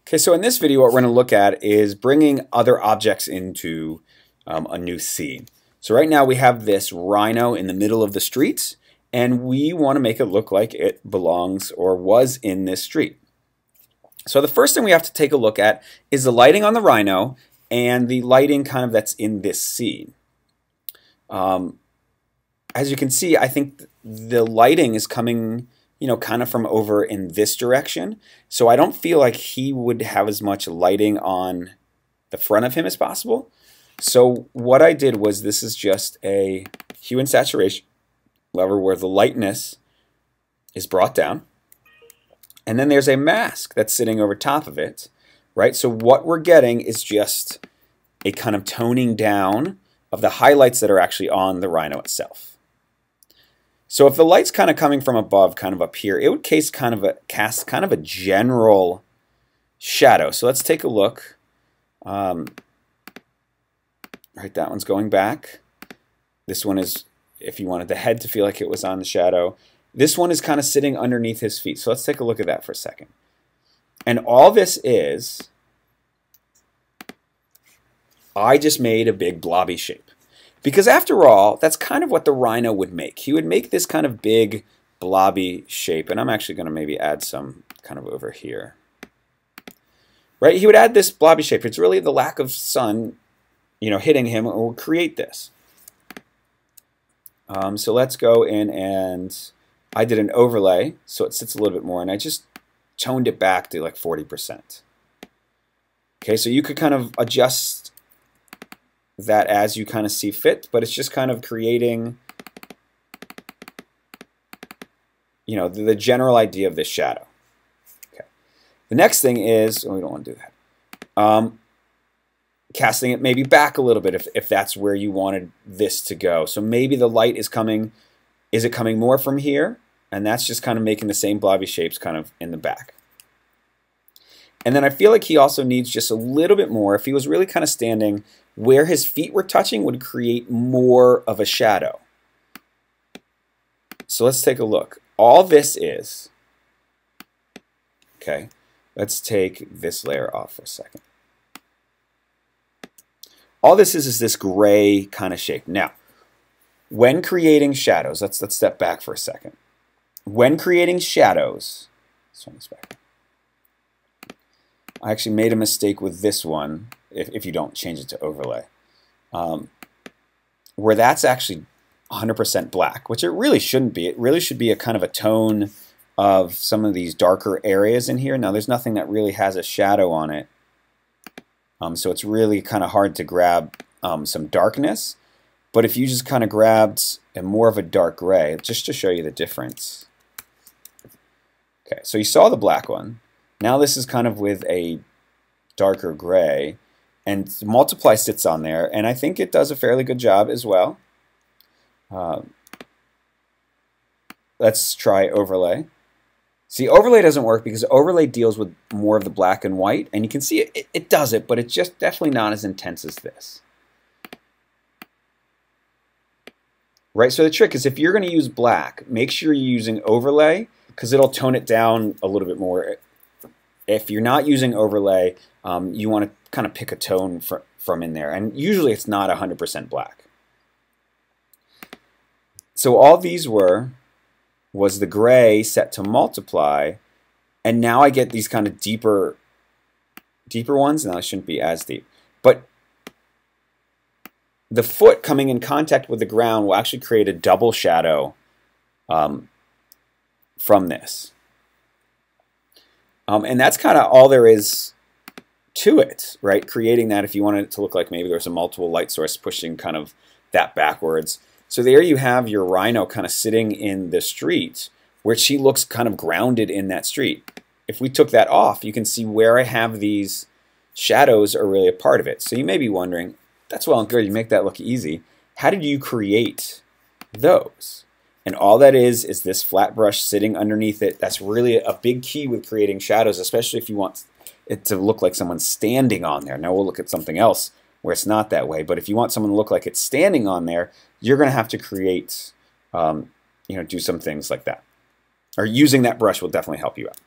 Okay, so in this video, what we're going to look at is bringing other objects into a new scene. So right now we have this rhino in the middle of the street, and we want to make it look like it belongs or was in this street. So the first thing we have to take a look at is the lighting on the rhino and the lighting kind of that's in this scene. As you can see, I think the lighting is coming kind of from over in this direction. So I don't feel like he would have as much lighting on the front of him as possible. So what I did was, this is just a hue and saturation lever where the lightness is brought down. And then there's a mask that's sitting over top of it, right? So what we're getting is just a kind of toning down of the highlights that are actually on the rhino itself. So if the light's kind of coming from above, kind of up here, it would cast kind of a general shadow. So let's take a look. Right, that one's going back. This one is, if you wanted the head to feel like it was on the shadow. This one is kind of sitting underneath his feet. So let's take a look at that for a second. And all this is, I just made a big blobby shape. Because after all, that's kind of what the rhino would make. He would make this kind of big blobby shape. And I'm actually going to maybe add some kind of over here. Right? He would add this blobby shape. It's really the lack of sun, hitting him will create this. So let's go in, and I did an overlay so it sits a little bit more, and I just toned it back to like 40%. Okay, so you could kind of adjust that as you kind of see fit, but it's just kind of creating, the general idea of this shadow. Okay. The next thing is, we don't want to do that. Casting it maybe back a little bit if that's where you wanted this to go. So maybe the light is coming, is it coming more from here? And that's just kind of making the same blobby shapes kind of in the back. And then I feel like he also needs just a little bit more. If he was really kind of standing where his feet were touching, would create more of a shadow. So let's take a look. All this is, okay, let's take this layer off for a second. All this is this gray kind of shape. Now, when creating shadows, let's step back for a second. When creating shadows, let's turn this back. I actually made a mistake with this one, if you don't change it to overlay, where that's actually 100% black, which it really shouldn't be. It really should be a kind of a tone of some of these darker areas in here. Now, there's nothing that really has a shadow on it, so it's really kind of hard to grab some darkness. But if you just kind of grabbed more of a dark gray, just to show you the difference. Okay, so you saw the black one. Now this is kind of with a darker gray, and multiply sits on there, and I think it does a fairly good job as well. Let's try overlay. See, overlay doesn't work because overlay deals with more of the black and white, and you can see it does it, but it's just definitely not as intense as this. Right, so the trick is, if you're going to use black, make sure you're using overlay, because it'll tone it down a little bit more. If you're not using overlay, you want to kind of pick a tone from in there. And usually it's not 100% black. So all these was the gray set to multiply. And now I get these kind of deeper ones. Now, it shouldn't be as deep. But the foot coming in contact with the ground will actually create a double shadow from this. And that's kind of all there is to it, right? Creating that, if you wanted it to look like maybe there's a multiple light source pushing kind of that backwards. So there you have your rhino kind of sitting in the street, where she looks kind of grounded in that street. If we took that off, you can see where I have these shadows are really a part of it. So you may be wondering, that's well and good, you make that look easy. How did you create those? And all that is this flat brush sitting underneath it. That's really a big key with creating shadows, especially if you want it to look like someone's standing on there. Now we'll look at something else where it's not that way. But if you want someone to look like it's standing on there, you're going to have to create, do some things like that. Or using that brush will definitely help you out.